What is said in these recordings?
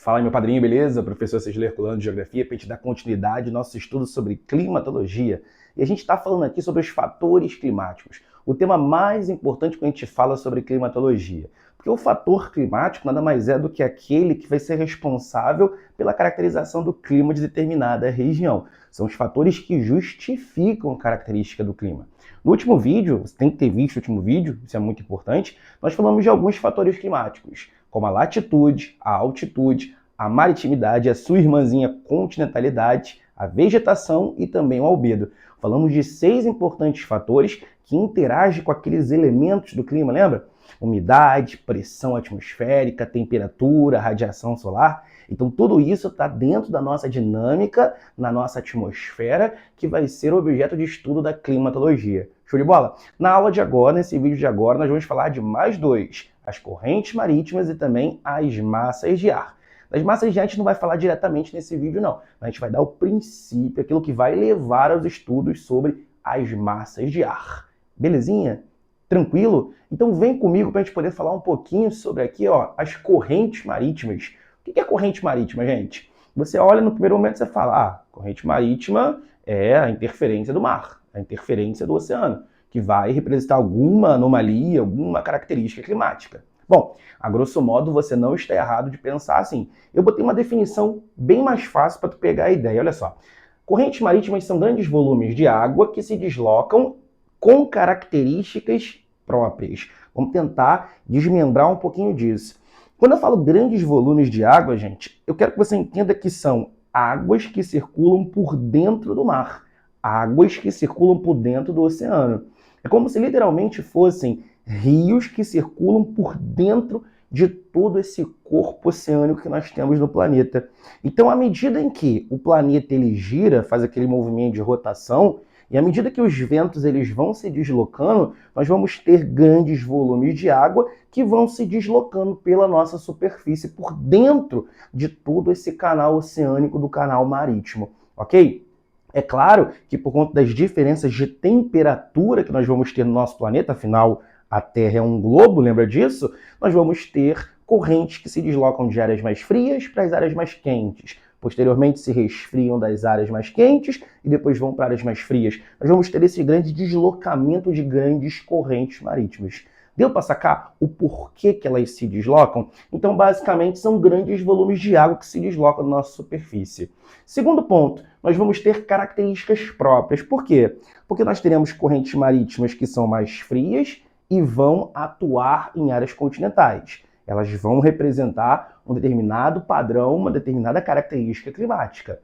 Fala aí, meu padrinho, beleza? Professor César Herculano de Geografia, para a gente dar continuidade ao nosso estudo sobre climatologia. E a gente está falando aqui sobre os fatores climáticos, o tema mais importante quando a gente fala sobre climatologia. Porque o fator climático nada mais é do que aquele que vai ser responsável pela caracterização do clima de determinada região. São os fatores que justificam a característica do clima. No último vídeo, você tem que ter visto o último vídeo, isso é muito importante, nós falamos de alguns fatores climáticos, como a latitude, a altitude, a maritimidade, a sua irmãzinha continentalidade, a vegetação e também o albedo. Falamos de 6 importantes fatores que interagem com aqueles elementos do clima, lembra? Umidade, pressão atmosférica, temperatura, radiação solar. Então tudo isso está dentro da nossa dinâmica, na nossa atmosfera, que vai ser objeto de estudo da climatologia. Show de bola? Na aula de agora, nesse vídeo de agora, nós vamos falar de mais dois: as correntes marítimas e também as massas de ar. Das massas de ar a gente não vai falar diretamente nesse vídeo, não. A gente vai dar o princípio, aquilo que vai levar aos estudos sobre as massas de ar. Belezinha? Tranquilo? Então vem comigo para a gente poder falar um pouquinho sobre aqui, ó, as correntes marítimas. O que é corrente marítima, gente? Você olha no primeiro momento e você fala, corrente marítima é a interferência do mar, a interferência do oceano, que vai representar alguma anomalia, alguma característica climática. Bom, a grosso modo você não está errado de pensar assim. Eu botei uma definição bem mais fácil para tu pegar a ideia. Olha só. Correntes marítimas são grandes volumes de água que se deslocam com características próprias. Vamos tentar desmembrar um pouquinho disso. Quando eu falo grandes volumes de água, gente, eu quero que você entenda que são águas que circulam por dentro do mar, águas que circulam por dentro do oceano. É como se literalmente fossem rios que circulam por dentro de todo esse corpo oceânico que nós temos no planeta. Então, à medida em que o planeta ele gira, faz aquele movimento de rotação, e à medida que os ventos eles vão se deslocando, nós vamos ter grandes volumes de água que vão se deslocando pela nossa superfície, por dentro de todo esse canal oceânico do canal marítimo, ok? É claro que por conta das diferenças de temperatura que nós vamos ter no nosso planeta, afinal a Terra é um globo, lembra disso? Nós vamos ter correntes que se deslocam de áreas mais frias para as áreas mais quentes. Posteriormente se resfriam das áreas mais quentes e depois vão para áreas mais frias. Nós vamos ter esse grande deslocamento de grandes correntes marítimas. Deu para sacar o porquê que elas se deslocam? Então, basicamente, são grandes volumes de água que se deslocam na nossa superfície. Segundo ponto, nós vamos ter características próprias. Por quê? Porque nós teremos correntes marítimas que são mais frias e vão atuar em áreas continentais. Elas vão representar um determinado padrão, uma determinada característica climática.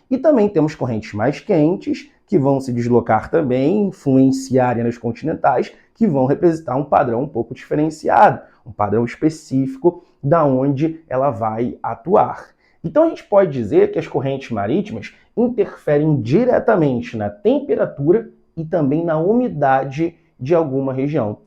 E também temos correntes mais quentes, que vão se deslocar também, influenciar em áreas continentais, que vão representar um padrão um pouco diferenciado, um padrão específico da onde ela vai atuar. Então a gente pode dizer que as correntes marítimas interferem diretamente na temperatura e também na umidade de alguma região.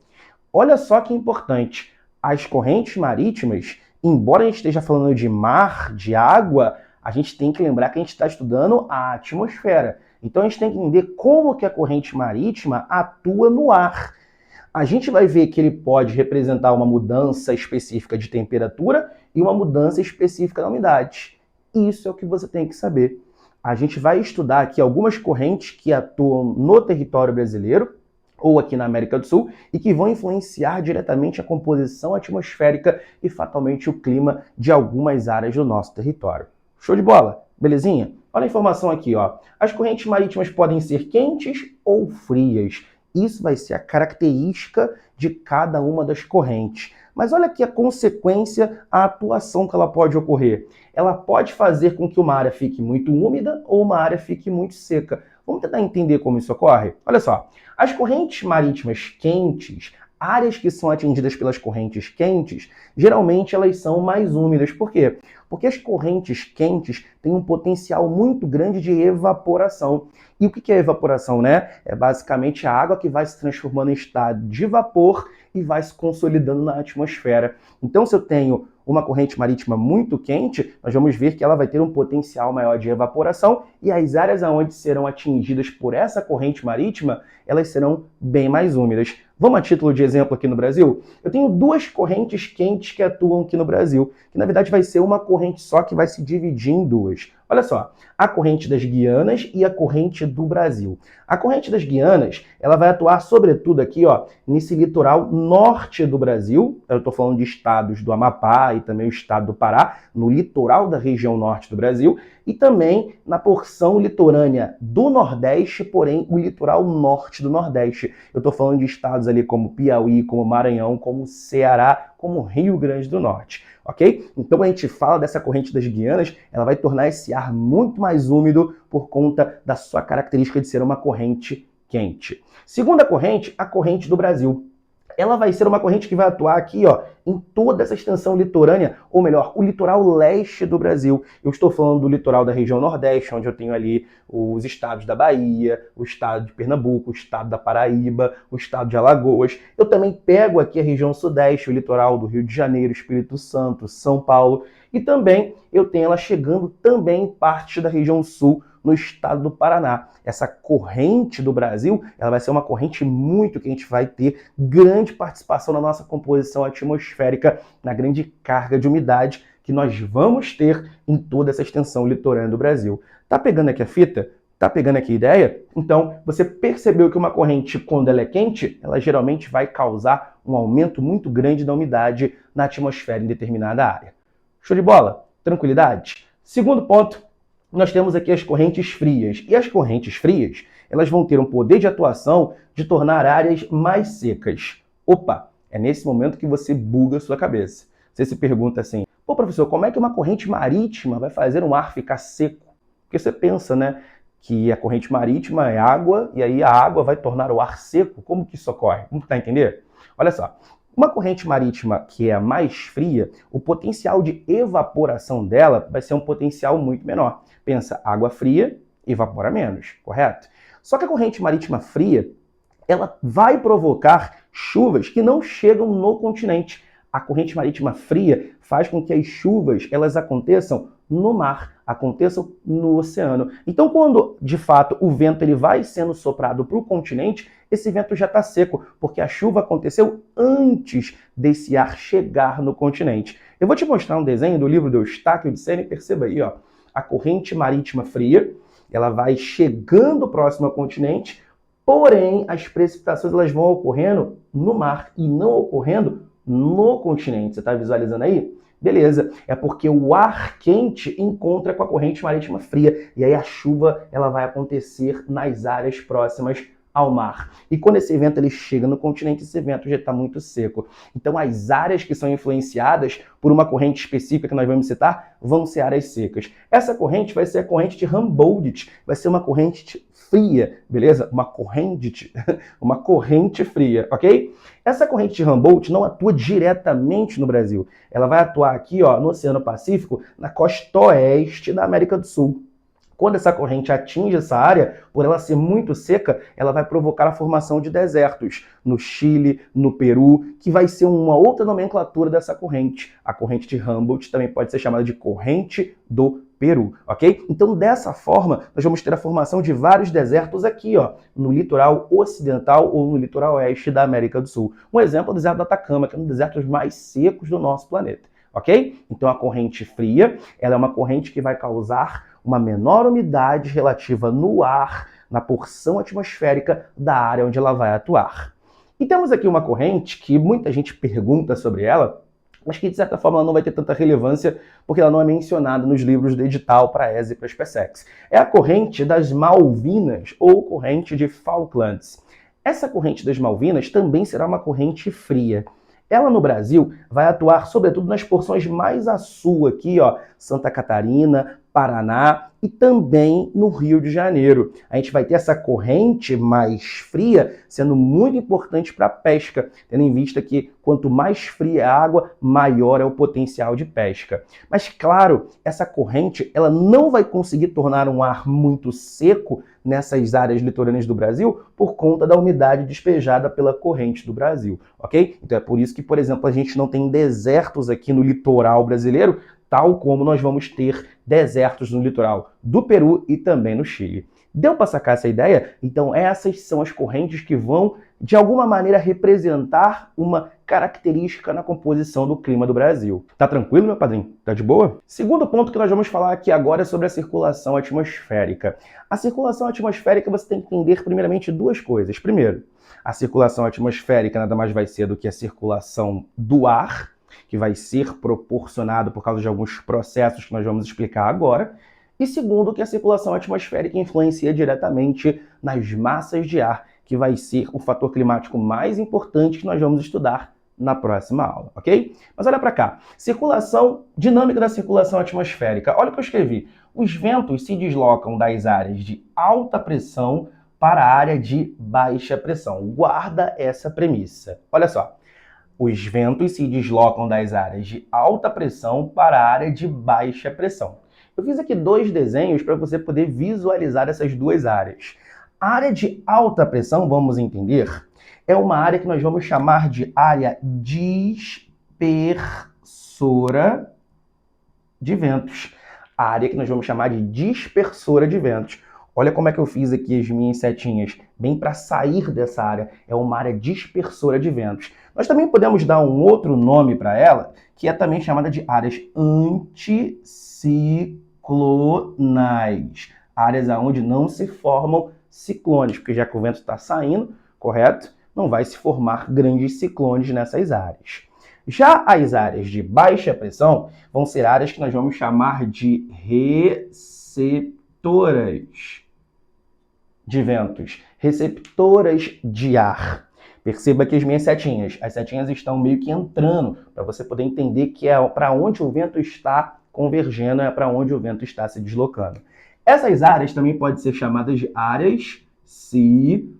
Olha só que importante, as correntes marítimas, embora a gente esteja falando de mar, de água, a gente tem que lembrar que a gente está estudando a atmosfera. Então a gente tem que entender como que a corrente marítima atua no ar. A gente vai ver que ele pode representar uma mudança específica de temperatura e uma mudança específica da umidade. Isso é o que você tem que saber. A gente vai estudar aqui algumas correntes que atuam no território brasileiro, ou aqui na América do Sul, e que vão influenciar diretamente a composição atmosférica e fatalmente o clima de algumas áreas do nosso território. Show de bola? Belezinha? Olha a informação aqui, ó. As correntes marítimas podem ser quentes ou frias. Isso vai ser a característica de cada uma das correntes. Mas olha aqui a consequência, a atuação que ela pode ocorrer. Ela pode fazer com que uma área fique muito úmida ou uma área fique muito seca. Vamos tentar entender como isso ocorre? Olha só, as correntes marítimas quentes, áreas que são atingidas pelas correntes quentes, geralmente elas são mais úmidas. Por quê? Porque as correntes quentes têm um potencial muito grande de evaporação. E o que é evaporação, né? É basicamente a água que vai se transformando em estado de vapor e vai se consolidando na atmosfera. Então, se eu tenho uma corrente marítima muito quente, nós vamos ver que ela vai ter um potencial maior de evaporação e as áreas onde serão atingidas por essa corrente marítima, elas serão bem mais úmidas. Vamos a título de exemplo aqui no Brasil? Eu tenho duas correntes quentes que atuam aqui no Brasil, que na verdade vai ser uma corrente só que vai se dividir em duas. Olha só, a corrente das Guianas e a corrente do Brasil. A corrente das Guianas, ela vai atuar sobretudo aqui, ó, nesse litoral norte do Brasil. Eu estou falando de estados do Amapá e também o estado do Pará, no litoral da região norte do Brasil, e também na porção litorânea do Nordeste, porém o litoral norte do Nordeste. Eu estou falando de estados ali como Piauí, como Maranhão, como Ceará, como Rio Grande do Norte, ok? Então, quando a gente fala dessa corrente das Guianas, ela vai tornar esse ar muito mais úmido por conta da sua característica de ser uma corrente quente. Segunda corrente, a corrente do Brasil. Ela vai ser uma corrente que vai atuar aqui, ó, em toda essa extensão litorânea, ou melhor, o litoral leste do Brasil. Eu estou falando do litoral da região Nordeste, onde eu tenho ali os estados da Bahia, o estado de Pernambuco, o estado da Paraíba, o estado de Alagoas. Eu também pego aqui a região Sudeste, o litoral do Rio de Janeiro, Espírito Santo, São Paulo, e também eu tenho ela chegando também em parte da região Sul, no estado do Paraná. Essa corrente do Brasil, ela vai ser uma corrente muito que a gente vai ter grande participação na nossa composição atmosférica, na grande carga de umidade que nós vamos ter em toda essa extensão litorânea do Brasil. Tá pegando aqui a fita? Tá pegando aqui a ideia? Então, você percebeu que uma corrente, quando ela é quente, ela geralmente vai causar um aumento muito grande da umidade na atmosfera em determinada área. Show de bola? Tranquilidade? Segundo ponto, nós temos aqui as correntes frias. E as correntes frias, elas vão ter um poder de atuação de tornar áreas mais secas. Opa, é nesse momento que você buga a sua cabeça. Você se pergunta assim, pô, professor, como é que uma corrente marítima vai fazer um ar ficar seco? Porque você pensa, né, que a corrente marítima é água e aí a água vai tornar o ar seco. Como que isso ocorre? Vamos tentar entender? Olha só. Uma corrente marítima que é mais fria, o potencial de evaporação dela vai ser um potencial muito menor. Pensa, água fria evapora menos, correto? Só que a corrente marítima fria, ela vai provocar chuvas que não chegam no continente. A corrente marítima fria faz com que as chuvas elas aconteçam no mar, aconteçam no oceano. Então, quando, de fato, o vento ele vai sendo soprado para o continente, esse vento já está seco, porque a chuva aconteceu antes desse ar chegar no continente. Eu vou te mostrar um desenho do livro do Eustáquio de Sena e perceba aí, ó, a corrente marítima fria, ela vai chegando próximo ao continente, porém, as precipitações elas vão ocorrendo no mar e não ocorrendo no continente. Você está visualizando aí? Beleza, é porque o ar quente encontra com a corrente marítima fria e aí a chuva ela vai acontecer nas áreas próximas ao mar. E quando esse vento ele chega no continente, esse vento já está muito seco. Então as áreas que são influenciadas por uma corrente específica que nós vamos citar vão ser áreas secas. Essa corrente vai ser a corrente de Humboldt, vai ser uma corrente fria, beleza? Uma corrente fria, ok? Essa corrente de Humboldt não atua diretamente no Brasil. Ela vai atuar aqui, ó, no Oceano Pacífico, na costa oeste da América do Sul. Quando essa corrente atinge essa área, por ela ser muito seca, ela vai provocar a formação de desertos no Chile, no Peru, que vai ser uma outra nomenclatura dessa corrente. A corrente de Humboldt também pode ser chamada de corrente do Peru, ok? Então, dessa forma, nós vamos ter a formação de vários desertos aqui, ó, no litoral ocidental ou no litoral oeste da América do Sul. Um exemplo é o deserto do Atacama, que é um dos desertos mais secos do nosso planeta, ok? Então, a corrente fria, ela é uma corrente que vai causar uma menor umidade relativa no ar, na porção atmosférica da área onde ela vai atuar. E temos aqui uma corrente que muita gente pergunta sobre ela, mas que de certa forma ela não vai ter tanta relevância porque ela não é mencionada nos livros do edital para a ESA e para a SpaceX. É a corrente das Malvinas ou corrente de Falklands. Essa corrente das Malvinas também será uma corrente fria. Ela no Brasil vai atuar sobretudo nas porções mais a sul aqui, ó, Santa Catarina, Paraná e também no Rio de Janeiro. A gente vai ter essa corrente mais fria sendo muito importante para a pesca, tendo em vista que quanto mais fria a água, maior é o potencial de pesca. Mas claro, essa corrente ela não vai conseguir tornar um ar muito seco nessas áreas litorâneas do Brasil por conta da umidade despejada pela corrente do Brasil, ok? Então é por isso que, por exemplo, a gente não tem desertos aqui no litoral brasileiro, tal como nós vamos ter desertos no litoral do Peru e também no Chile. Deu para sacar essa ideia? Então essas são as correntes que vão de alguma maneira representar uma característica na composição do clima do Brasil. Tá tranquilo, meu padrinho? Tá de boa? Segundo ponto que nós vamos falar aqui agora é sobre a circulação atmosférica. A circulação atmosférica você tem que entender primeiramente duas coisas. Primeiro, a circulação atmosférica nada mais vai ser do que a circulação do ar, que vai ser proporcionado por causa de alguns processos que nós vamos explicar agora. E segundo, que a circulação atmosférica influencia diretamente nas massas de ar, que vai ser o fator climático mais importante que nós vamos estudar na próxima aula, ok? Mas olha para cá, dinâmica da circulação atmosférica. Olha o que eu escrevi. Os ventos se deslocam das áreas de alta pressão para a área de baixa pressão. Guarda essa premissa. Olha só, os ventos se deslocam das áreas de alta pressão para a área de baixa pressão. Eu fiz aqui dois desenhos para você poder visualizar essas duas áreas. A área de alta pressão, vamos entender, é uma área que nós vamos chamar de área dispersora de ventos. A área que nós vamos chamar de dispersora de ventos. Olha como é que eu fiz aqui as minhas setinhas, bem para sair dessa área. É uma área dispersora de ventos. Nós também podemos dar um outro nome para ela, que é também chamada de áreas anticiclonais. Áreas onde não se formam ciclones, porque já que o vento está saindo, correto? Não vai se formar grandes ciclones nessas áreas. Já as áreas de baixa pressão vão ser áreas que nós vamos chamar de receptoras de ventos, receptoras de ar. Perceba que as minhas setinhas, as setinhas estão meio que entrando, para você poder entender que é para onde o vento está convergendo, é para onde o vento está se deslocando. Essas áreas também podem ser chamadas de áreas ciclonais,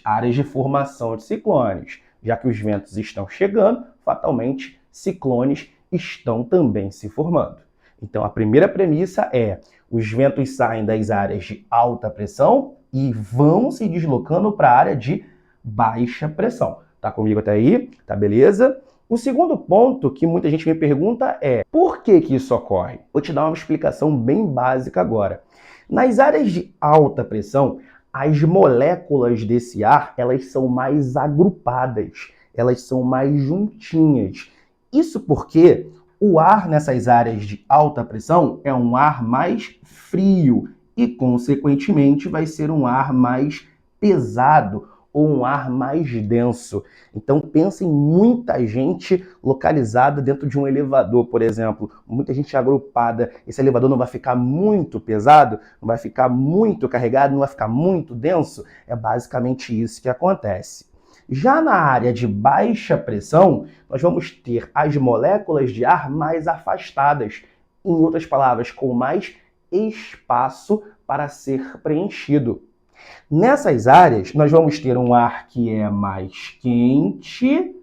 áreas de formação de ciclones. Já que os ventos estão chegando, fatalmente, ciclones estão também se formando. Então, a primeira premissa é: os ventos saem das áreas de alta pressão e vão se deslocando para a área de baixa pressão. Tá comigo até aí? Tá beleza? O segundo ponto que muita gente me pergunta é: por que isso ocorre? Vou te dar uma explicação bem básica agora. Nas áreas de alta pressão, as moléculas desse ar, elas são mais agrupadas, elas são mais juntinhas. Isso porque o ar nessas áreas de alta pressão é um ar mais frio e, consequentemente, vai ser um ar mais pesado ou um ar mais denso. Então, pensa em muita gente localizada dentro de um elevador, por exemplo. Muita gente agrupada. Esse elevador não vai ficar muito pesado, não vai ficar muito carregado, não vai ficar muito denso. É basicamente isso que acontece. Já na área de baixa pressão, nós vamos ter as moléculas de ar mais afastadas. Em outras palavras, com mais espaço para ser preenchido. Nessas áreas, nós vamos ter um ar que é mais quente,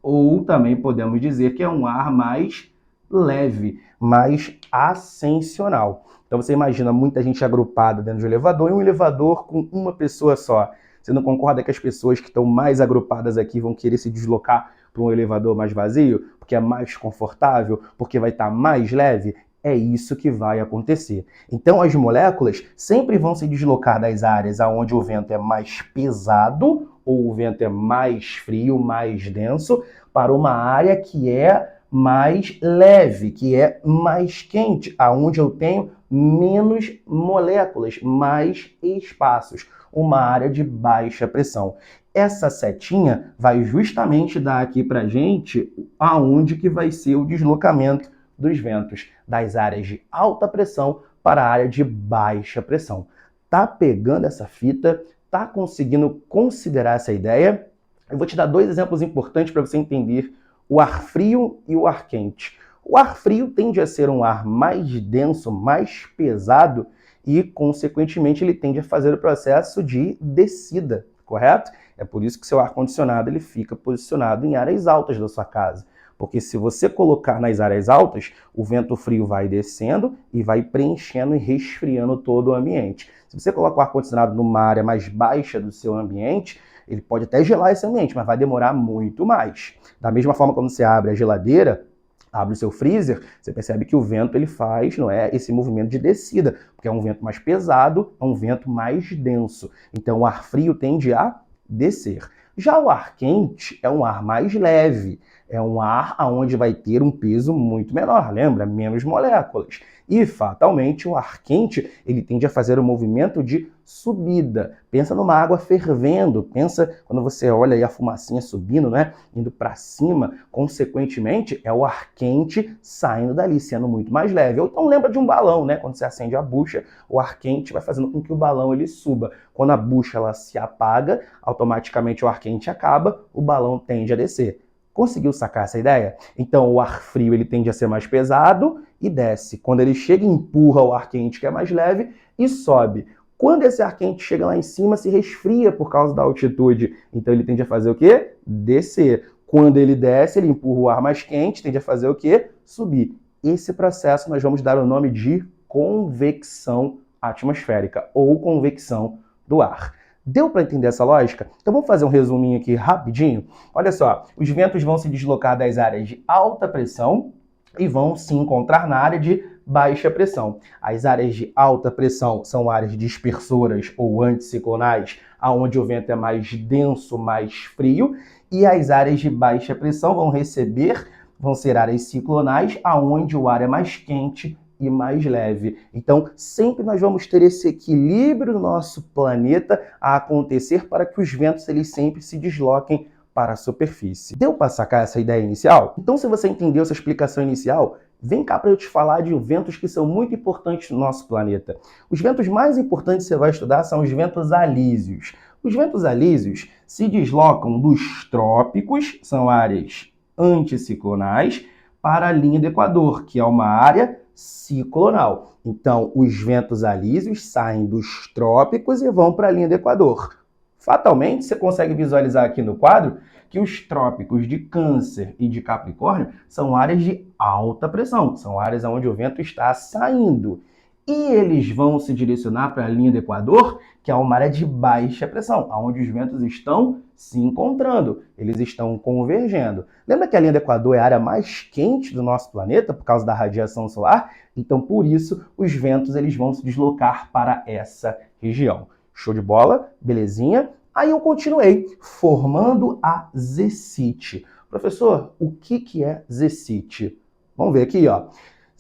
ou também podemos dizer que é um ar mais leve, mais ascensional. Então você imagina muita gente agrupada dentro de um elevador e um elevador com uma pessoa só. Você não concorda que as pessoas que estão mais agrupadas aqui vão querer se deslocar para um elevador mais vazio? Porque é mais confortável? Porque vai estar mais leve? É isso que vai acontecer. Então as moléculas sempre vão se deslocar das áreas onde o vento é mais pesado ou o vento é mais frio, mais denso, para uma área que é mais leve, que é mais quente, aonde eu tenho menos moléculas, mais espaços, uma área de baixa pressão. Essa setinha vai justamente dar aqui pra gente aonde que vai ser o deslocamento dos ventos, das áreas de alta pressão para a área de baixa pressão. Tá pegando essa fita? Tá conseguindo considerar essa ideia? Eu vou te dar dois exemplos importantes para você entender o ar frio e o ar quente. O ar frio tende a ser um ar mais denso, mais pesado e, consequentemente, ele tende a fazer o processo de descida, correto? É por isso que seu ar-condicionado ele fica posicionado em áreas altas da sua casa. Porque se você colocar nas áreas altas, o vento frio vai descendo e vai preenchendo e resfriando todo o ambiente. Se você coloca o ar-condicionado numa área mais baixa do seu ambiente, ele pode até gelar esse ambiente, mas vai demorar muito mais. Da mesma forma, quando você abre a geladeira, abre o seu freezer, você percebe que o vento ele faz, não é, esse movimento de descida, porque é um vento mais pesado, é um vento mais denso. Então o ar frio tende a descer. Já o ar quente é um ar mais leve, é um ar onde vai ter um peso muito menor, lembra? Menos moléculas. E, fatalmente, o ar quente ele tende a fazer um movimento de subida. Pensa numa água fervendo, pensa quando você olha aí a fumacinha subindo, né? Indo para cima, consequentemente, é o ar quente saindo dali, sendo muito mais leve. Ou então lembra de um balão, né? Quando você acende a bucha, o ar quente vai fazendo com que o balão ele suba. Quando a bucha ela se apaga, automaticamente o ar quente acaba, o balão tende a descer. Conseguiu sacar essa ideia? Então o ar frio ele tende a ser mais pesado e desce. Quando ele chega, empurra o ar quente que é mais leve e sobe. Quando esse ar quente chega lá em cima, se resfria por causa da altitude. Então ele tende a fazer o quê? Descer. Quando ele desce, ele empurra o ar mais quente, tende a fazer o quê? Subir. Esse processo nós vamos dar o nome de convecção atmosférica ou convecção do ar. Deu para entender essa lógica? Então vamos fazer um resuminho aqui rapidinho. Olha só, os ventos vão se deslocar das áreas de alta pressão e vão se encontrar na área de baixa pressão. As áreas de alta pressão são áreas dispersoras ou anticiclonais, onde o vento é mais denso, mais frio, e as áreas de baixa pressão vão ser áreas ciclonais, onde o ar é mais quente e mais leve. Então, sempre nós vamos ter esse equilíbrio no nosso planeta a acontecer para que os ventos eles sempre se desloquem para a superfície. Deu para sacar essa ideia inicial? Então, se você entendeu essa explicação inicial, vem cá para eu te falar de ventos que são muito importantes no nosso planeta. Os ventos mais importantes que você vai estudar são os ventos alísios. Os ventos alísios se deslocam dos trópicos, são áreas anticiclonais, para a linha do Equador, que é uma área ciclonal. Então, os ventos alísios saem dos trópicos e vão para a linha do Equador. Fatalmente, você consegue visualizar aqui no quadro que os trópicos de Câncer e de Capricórnio são áreas de alta pressão, são áreas onde o vento está saindo. E eles vão se direcionar para a linha do Equador, que é uma área de baixa pressão, onde os ventos estão se encontrando, eles estão convergendo. Lembra que a linha do Equador é a área mais quente do nosso planeta por causa da radiação solar? Então, por isso, os ventos eles vão se deslocar para essa região. Show de bola? Belezinha? Aí eu continuei, formando a ZCIT. Professor, o que é ZCIT? Vamos ver aqui, ó.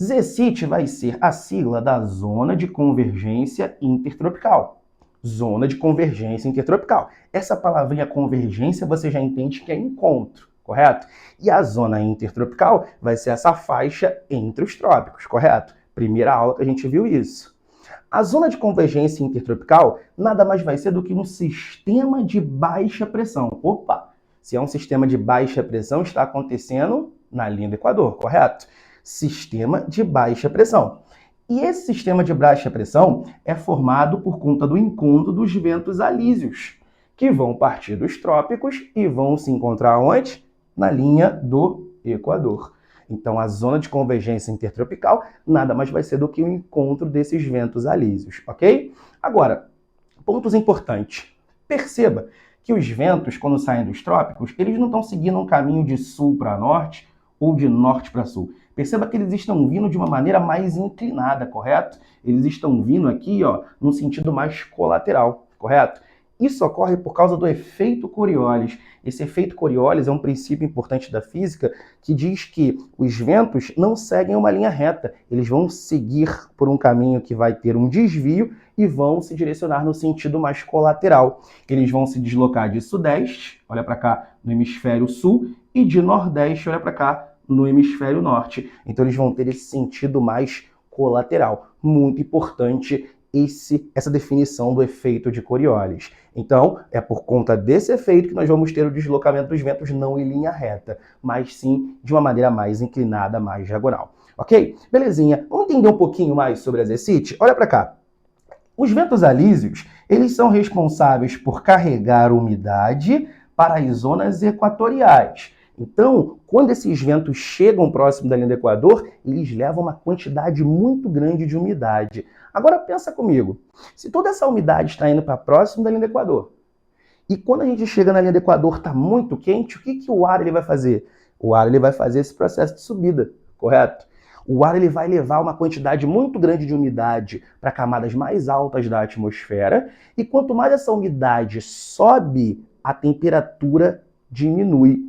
ZCIT vai ser a sigla da Zona de Convergência Intertropical. Zona de Convergência Intertropical. Essa palavrinha convergência você já entende que é encontro, correto? E a zona intertropical vai ser essa faixa entre os trópicos, correto? Primeira aula que a gente viu isso. A zona de convergência intertropical nada mais vai ser do que um sistema de baixa pressão. Opa! Se é um sistema de baixa pressão, está acontecendo na linha do Equador, correto? Sistema de baixa pressão. E esse sistema de baixa pressão é formado por conta do encontro dos ventos alísios, que vão partir dos trópicos e vão se encontrar onde? Na linha do Equador. Então, a zona de convergência intertropical nada mais vai ser do que o encontro desses ventos alísios, ok? Agora, pontos importantes. Perceba que os ventos, quando saem dos trópicos, eles não estão seguindo um caminho de sul para norte ou de norte para sul. Perceba que eles estão vindo de uma maneira mais inclinada, correto? Eles estão vindo aqui, ó, num sentido mais colateral, correto? Isso ocorre por causa do efeito Coriolis. Esse efeito Coriolis é um princípio importante da física que diz que os ventos não seguem uma linha reta. Eles vão seguir por um caminho que vai ter um desvio e vão se direcionar no sentido mais colateral. Eles vão se deslocar de sudeste, olha para cá, no hemisfério sul, e de nordeste, olha para cá, no hemisfério norte. Então eles vão ter esse sentido mais colateral. Muito importante essa definição do efeito de Coriolis. Então, é por conta desse efeito que nós vamos ter o deslocamento dos ventos não em linha reta, mas sim de uma maneira mais inclinada, mais diagonal. Ok? Belezinha. Vamos entender um pouquinho mais sobre a ZCIT? Olha para cá. Os ventos alísios, eles são responsáveis por carregar umidade para as zonas equatoriais. Então, quando esses ventos chegam próximo da linha do Equador, eles levam uma quantidade muito grande de umidade. Agora pensa comigo, se toda essa umidade está indo para próximo da linha do Equador, e quando a gente chega na linha do Equador está muito quente, o que o ar ele vai fazer? O ar ele vai fazer esse processo de subida, correto? O ar ele vai levar uma quantidade muito grande de umidade para camadas mais altas da atmosfera, e quanto mais essa umidade sobe a temperatura diminui.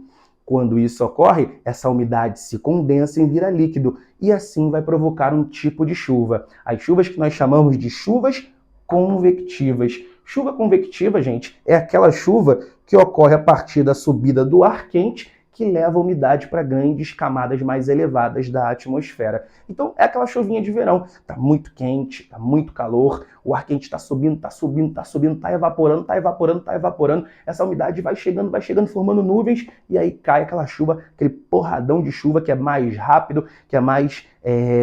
Quando isso ocorre, essa umidade se condensa e vira líquido, e assim vai provocar um tipo de chuva. As chuvas que nós chamamos de chuvas convectivas. Chuva convectiva, gente, é aquela chuva que ocorre a partir da subida do ar quente, que leva a umidade para grandes camadas mais elevadas da atmosfera. Então, é aquela chuvinha de verão. Está muito quente, está muito calor, o ar quente está subindo, está subindo, está subindo, está evaporando, está evaporando, está evaporando. Essa umidade vai chegando, formando nuvens, e aí cai aquela chuva, aquele porradão de chuva que é mais rápido, que é mais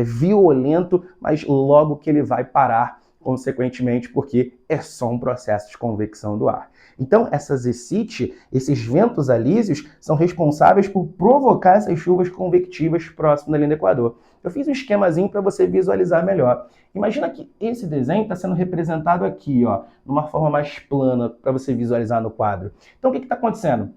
violento, mas logo que ele vai parar, consequentemente, porque é só um processo de convecção do ar. Então, essas zecite, esses ventos alísios, são responsáveis por provocar essas chuvas convectivas próximo da linha do Equador. Eu fiz um esquemazinho para você visualizar melhor. Imagina que esse desenho está sendo representado aqui, ó, numa forma mais plana, para você visualizar no quadro. Então, o que está acontecendo?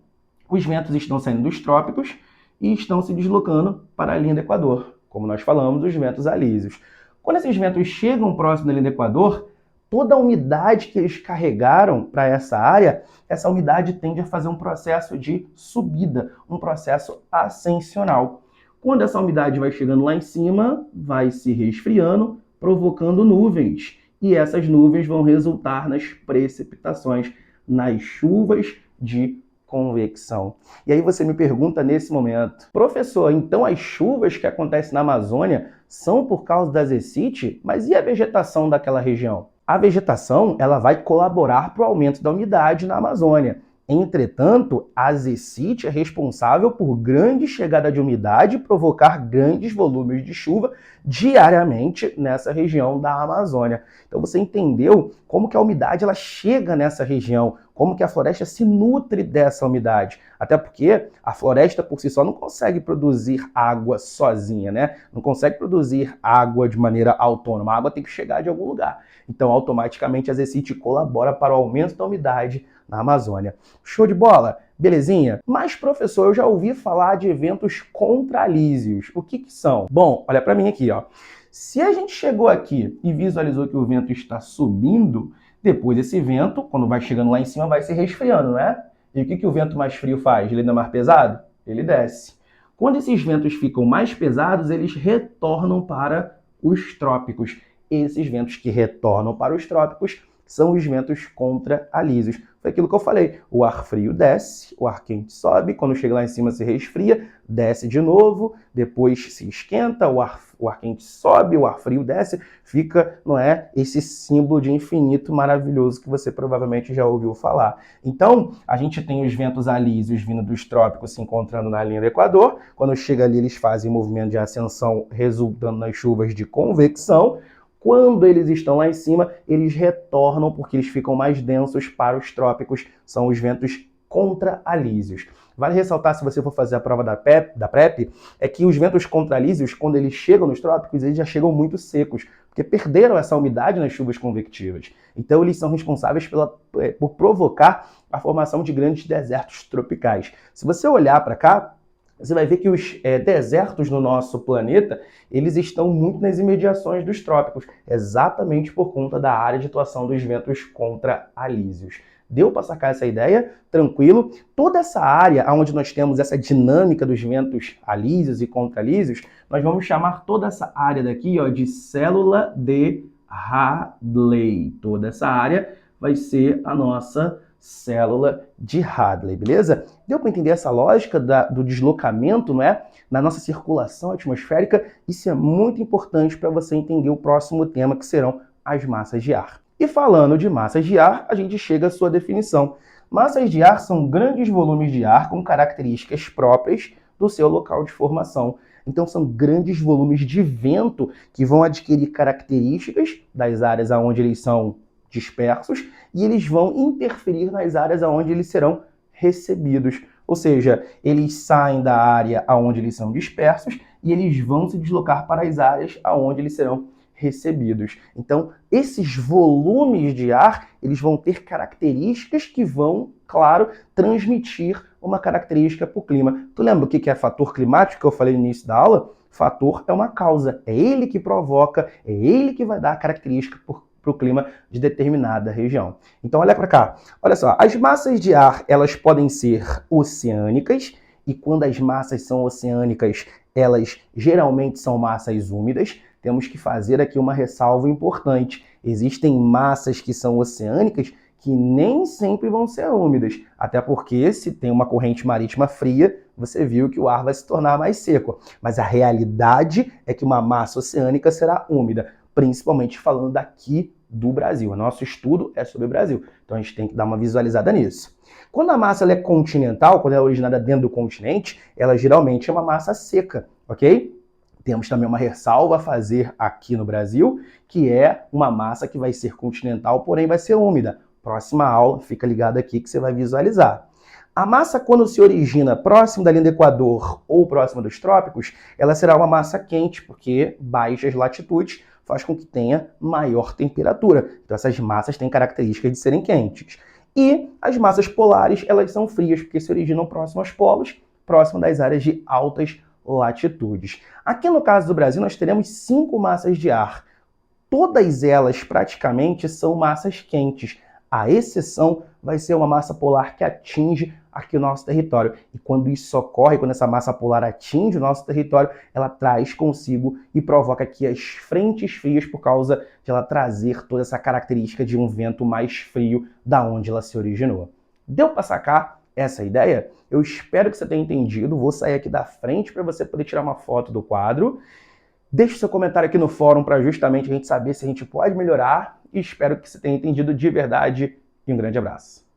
Os ventos estão saindo dos trópicos e estão se deslocando para a linha do Equador. Como nós falamos, os ventos alísios. Quando esses ventos chegam próximo da linha do Equador, toda a umidade que eles carregaram para essa área, essa umidade tende a fazer um processo de subida, um processo ascensional. Quando essa umidade vai chegando lá em cima, vai se resfriando, provocando nuvens. E essas nuvens vão resultar nas precipitações, nas chuvas de convecção. E aí você me pergunta nesse momento, professor, então as chuvas que acontecem na Amazônia são por causa da zecite? Mas e a vegetação daquela região? A vegetação ela vai colaborar para o aumento da umidade na Amazônia. Entretanto, a zecite é responsável por grande chegada de umidade e provocar grandes volumes de chuva diariamente nessa região da Amazônia. Então você entendeu como que a umidade ela chega nessa região, como que a floresta se nutre dessa umidade. Até porque a floresta por si só não consegue produzir água sozinha, né? Não consegue produzir água de maneira autônoma. A água tem que chegar de algum lugar. Então, automaticamente, a zecite colabora para o aumento da umidade na Amazônia. Show de bola? Belezinha? Mas, professor, eu já ouvi falar de eventos contralísios. O que são? Bom, olha para mim aqui, ó. Se a gente chegou aqui e visualizou que o vento está subindo, depois esse vento, quando vai chegando lá em cima, vai se resfriando, né? E o que o vento mais frio faz? Ele anda mais pesado? Ele desce. Quando esses ventos ficam mais pesados, eles retornam para os trópicos. Esses ventos que retornam para os trópicos são os ventos contralísios. Foi aquilo que eu falei. O ar frio desce, o ar quente sobe, quando chega lá em cima se resfria, desce de novo, depois se esquenta, o ar quente sobe, o ar frio desce, fica, não é, esse símbolo de infinito maravilhoso que você provavelmente já ouviu falar. Então, a gente tem os ventos alísios vindo dos trópicos se encontrando na linha do Equador. Quando chega ali, eles fazem movimento de ascensão, resultando nas chuvas de convecção. Quando eles estão lá em cima, eles retornam porque eles ficam mais densos para os trópicos. São os ventos contralísios. Vale ressaltar, se você for fazer a prova da PrEP, é que os ventos contralísios, quando eles chegam nos trópicos, eles já chegam muito secos, porque perderam essa umidade nas chuvas convectivas. Então, eles são responsáveis por provocar a formação de grandes desertos tropicais. Se você olhar para cá, você vai ver que os desertos no nosso planeta, eles estão muito nas imediações dos trópicos, exatamente por conta da área de atuação dos ventos contralísios. Deu para sacar essa ideia? Tranquilo? Toda essa área onde nós temos essa dinâmica dos ventos alísios e contralísios, nós vamos chamar toda essa área daqui, ó, de célula de Hadley. Toda essa área vai ser a nossa célula de Hadley, beleza? Deu para entender essa lógica do deslocamento, não é? Na nossa circulação atmosférica? Isso é muito importante para você entender o próximo tema, que serão as massas de ar. E falando de massas de ar, a gente chega à sua definição. Massas de ar são grandes volumes de ar com características próprias do seu local de formação. Então são grandes volumes de vento que vão adquirir características das áreas onde eles são dispersos e eles vão interferir nas áreas onde eles serão recebidos. Ou seja, eles saem da área onde eles são dispersos e eles vão se deslocar para as áreas onde eles serão recebidos. Então, esses volumes de ar, eles vão ter características que vão, claro, transmitir uma característica para o clima. Tu lembra o que é fator climático que eu falei no início da aula? Fator é uma causa, é ele que provoca, é ele que vai dar a característica para o clima de determinada região. Então olha para cá, olha só, as massas de ar elas podem ser oceânicas, e quando as massas são oceânicas, elas geralmente são massas úmidas. Temos que fazer aqui uma ressalva importante. Existem massas que são oceânicas que nem sempre vão ser úmidas, até porque se tem uma corrente marítima fria, você viu que o ar vai se tornar mais seco. Mas a realidade é que uma massa oceânica será úmida, principalmente falando daqui do Brasil. O nosso estudo é sobre o Brasil, então a gente tem que dar uma visualizada nisso. Quando a massa ela é continental, quando ela é originada dentro do continente, ela geralmente é uma massa seca, ok? Temos também uma ressalva a fazer aqui no Brasil, que é uma massa que vai ser continental, porém vai ser úmida. Próxima aula, fica ligado aqui que você vai visualizar. A massa, quando se origina próximo da linha do Equador ou próximo dos trópicos, ela será uma massa quente, porque baixas latitudes faz com que tenha maior temperatura. Então essas massas têm características de serem quentes. E as massas polares, elas são frias, porque se originam próximo aos polos, próximo das áreas de altas latitudes. Aqui no caso do Brasil, nós teremos 5 massas de ar. Todas elas praticamente são massas quentes. A exceção vai ser uma massa polar que atinge aqui o nosso território. E quando isso ocorre, quando essa massa polar atinge o nosso território, ela traz consigo e provoca aqui as frentes frias por causa de ela trazer toda essa característica de um vento mais frio da onde ela se originou. Deu para sacar essa ideia? Eu espero que você tenha entendido. Vou sair aqui da frente para você poder tirar uma foto do quadro. Deixe seu comentário aqui no fórum para justamente a gente saber se a gente pode melhorar. E espero que você tenha entendido de verdade. E um grande abraço.